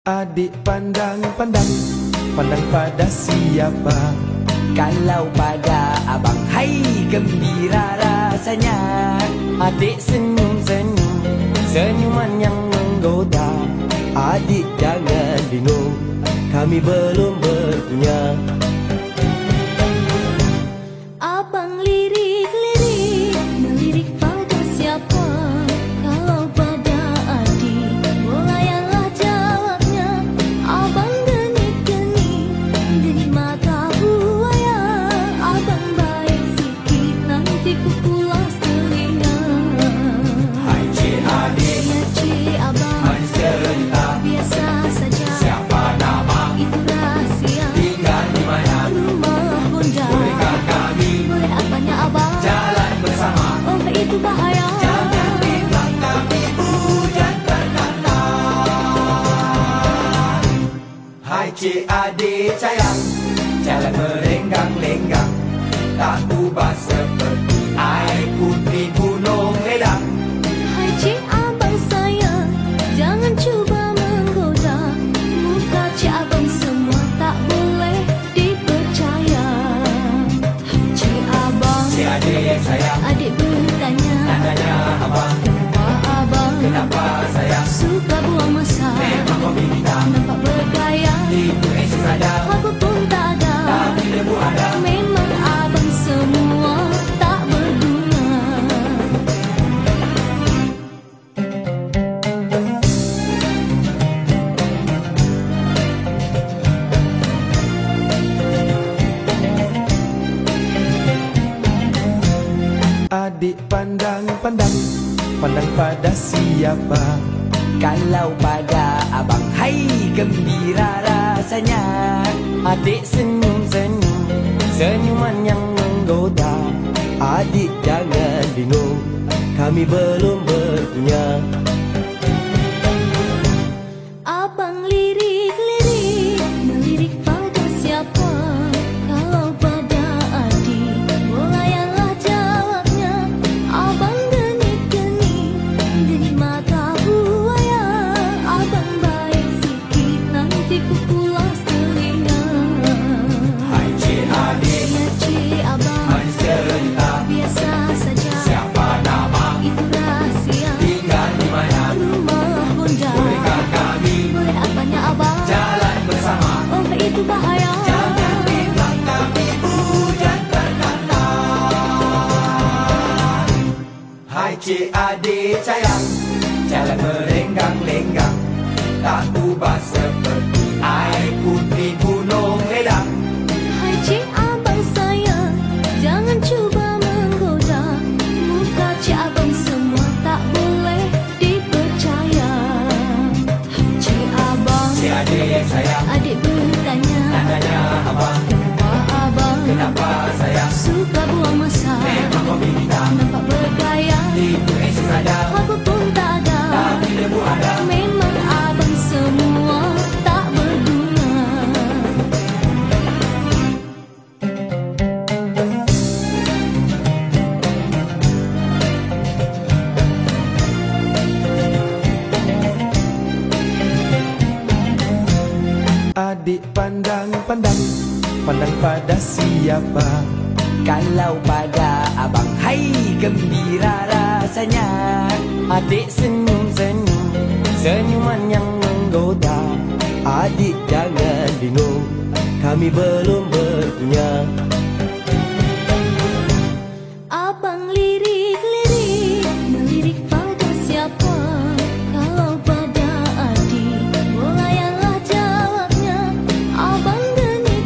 Adik pandang pada siapa? Kalau pada abang, hai gembira rasanya. Adik senyum-senyum, senyuman yang menggoda. Adik jangan bingung, kami belum berpunya. Abang lirik-lirik, melirik pada siapa? Kalau pada adik, melayanlah jawabnya. Abang geni mata buaya. Abang baik sikit, nanti ku pulas telinga. Hai cik adik, Ya cik abang, manis cerita. biasa saja. Siapa nama? Itu rahasia. Tinggal di mana? Rumah bunda. Bolehkah kami Boleh apanya abang? jalan bersama? Oh itu bahaya. Jangan bilang kami hujan terkata. Hai cik adik sayang, jalan merenggang-lenggang, tak ubah seperti air putih gunung ledang. Hai cik abang sayang, jangan cuba menggoda. Muka cik abang semua tak boleh dipercaya. Hai cik abang, Cik adik yang sayang, adik bertanya, tanya abang, kenapa abang kenapa sayang? suka buang masa? Memang kau bintang, Nampak bergaya, itu esok saja, aku pun tak ada. tapi debu ada. Memang abang semua tak berguna. Adik pandang pada siapa? Kalau pada abang, hai gembira rasanya. Adik senyum-senyum, senyuman yang menggoda. Adik jangan bingung, kami belum berpunya. Abang lirik-lirik, melirik pada siapa? Kalau pada adik, melayanlah jawabnya. Abang geni mata buaya. Abang baik sikit, nanti ku pulas telinga. Hai cik adik, Ya cik abang, manis cerita. biasa saja. Siapa nama? Itu rahasia. Tinggal di mana? Rumah bunda. Bolehkah kami Boleh apanya abang? jalan bersama? Oh itu bahaya. Jangan bilang kami hujan terkata. Hai cik adik sayang, jalan merenggang-lenggang, tak ubah seperti air putih gunung ledang. Hai cik abang sayang, jangan cuba menggoda. Muka cik abang semua tak boleh dipercaya. Hai cik abang, Cik adik yang sayang, adik bertanya, tanya abang, kenapa abang kenapa sayang? suka buang masa? Memang kau bintang, Nampak bergaya, itu esok saja, aku pun tak ada. tapi debu ada. Memang abang semua tak berguna. Adik pandang pada siapa? Kalau pada abang, hai gembira rasanya. Adik senyum-senyum, senyuman yang menggoda. Adik jangan bingung, kami belum berpunya. Abang lirik-lirik, melirik pada siapa? Kalau pada adik, melayanlah jawabnya. Abang geni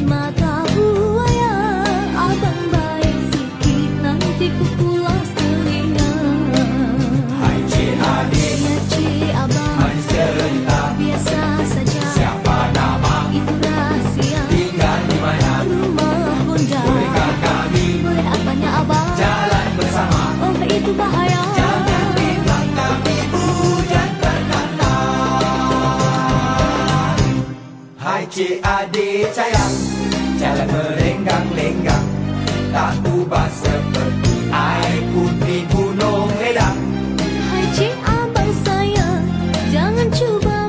mata buaya. Abang baik sikit, nanti ku pulas telinga. Hai cik adik, Ya cik abang, manis cerita. biasa saja. Siapa nama? Itu rahasia. Tinggal di mana? Rumah bunda. Bolehkah kami Boleh apanya abang? jalan bersama? Oh itu bahaya. Jangan bilang kami hujan terkata. Hai cik adik sayang, jalan merenggang-lenggang, tak ubah seperti air putih gunung ledang. Hai cik abang sayang, jangan cuba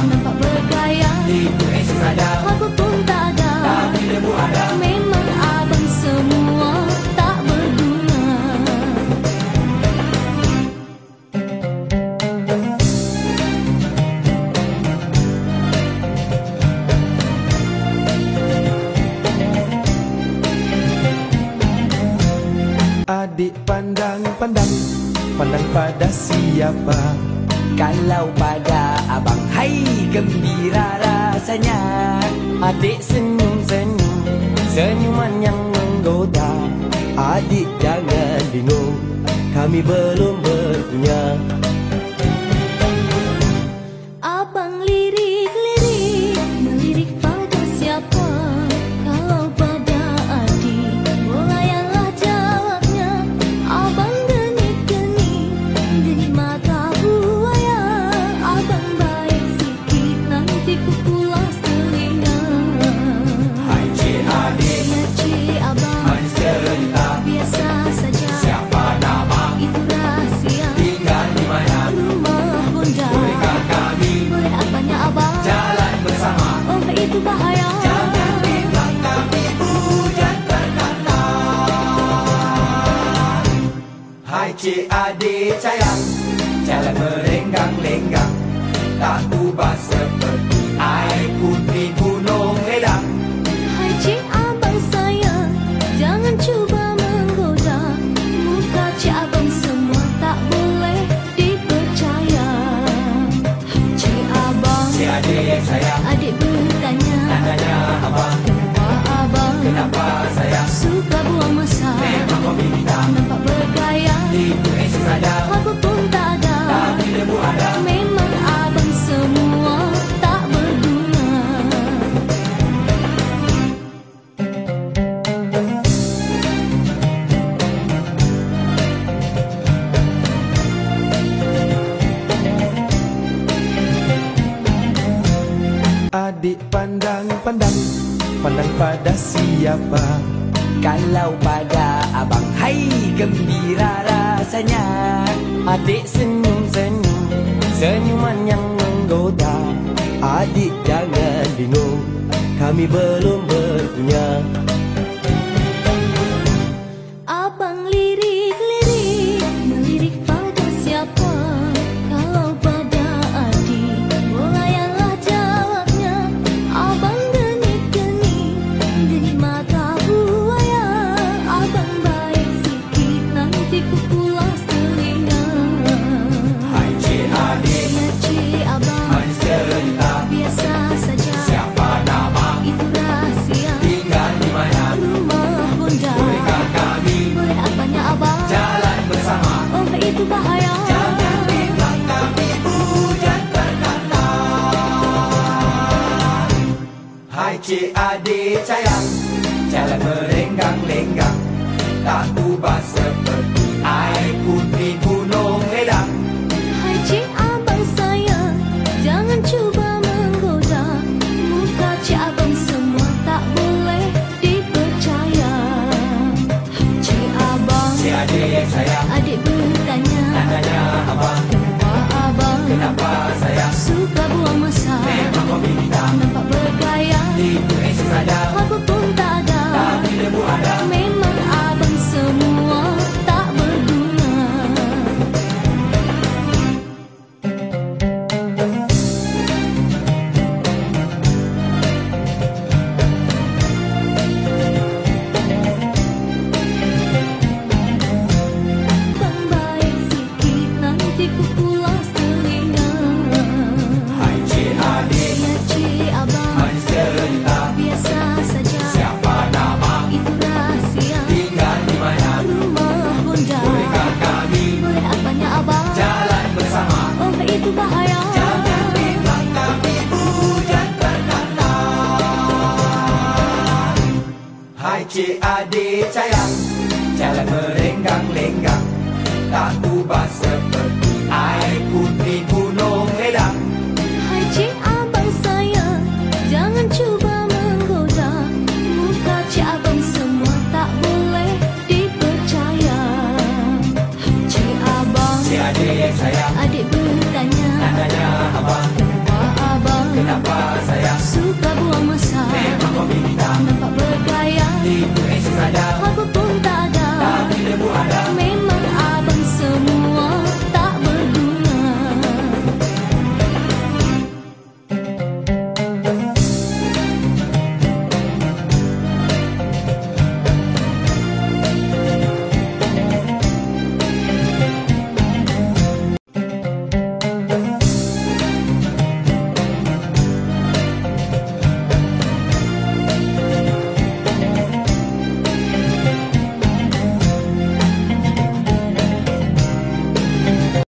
nampak bergaya. Itu sadar, Aku pun tak ada, tapi debu ada. memang abang semua tak berguna. Adik pandang-pandang, pandang pada siapa? Kalau pada abang, hai gembira rasanya. Adik senyum-senyum, senyuman yang menggoda. Adik jangan bingung, kami belum berpunya. Abang lirik-lirik, melirik pada siapa? Kalau pada adik, bolayanlah jawabnya. Abang genit-genit, genit mata buaya. Abang baik sikit, nanti ku pulas telinga. Hai cik adik, Ya cik abang, manis cerita. biasa saja. Siapa nama, Itu rahsia, tinggal di mana? rumah bonda. Bolehkah kami Boleh apanya abang? jalan bersama? Oh itu bahaya. Jangan bimbang kami hujan berkata. Hai cik adik sayang, jalan merenggang-lenggang, tak ubah seperti air putih gunung ledang. Hai cik abang sayang, jangan cuba menggoda. Muka cik abang semua tak boleh dipercaya. Hai cik abang, Cik adik sayang, adik bertanya, tanya abang, kenapa abang kenapa sayang? suka buang masa? Memang kau bintang, Nampak bergaya, itu sadar, aku pun tak ada, tapi debu ada. memang abang semua tak berguna. Adik pandang-pandang, pandang pada siapa? Kalau pada abang, hai gembira rasanya. Adik senyum-senyum, senyuman yang menggoda. Adik jangan bingung, kami belum berpunya. Abang lirik-lirik, melirik pada siapa? Kalau pada adik, bolayanlah jawabnya. Abang genit-genit, genit mata buaya. Abang baik sikit, nanti ku pulas telinga. Hai cik adik, Ya cik abang, manis cerita. biasa saja. Siapa nama, Itu rahsia, tinggal di mana? rumah bonda. Bolehkah kami Boleh apanya abang? jalan bersama? Oh itu bahaya. Jangan bimbang kami hujan berkata. Hai cik adik sayang, jalan merenggang-lenggang, tak ubah seperti air putih gunung ledang. Hai cik abang sayang, jangan cuba menggoda. Muka cik abang semua tak boleh dipercaya. Hai cik abang, Cik adik sayang, adik bertanya, tanya abang, kenapa abang kenapa sayang? suka buang masa? Memang kau bintang, Nampak bergaya, itu sadar, aku pun tak ada, tapi debu ada. memang abang semua tak berguna. Abang baik sikit, nanti ku pulas telinga. Hai cik adik, Ya cik abang, manis cerita. biasa saja. Siapa nama, Itu rahsia, tinggal di mana? rumah bonda. Bolehkah kami Boleh apanya abang? jalan bersama? Oh itu bahaya. Jangan bimbang kami hujan berkata. Hai cik adik sayang,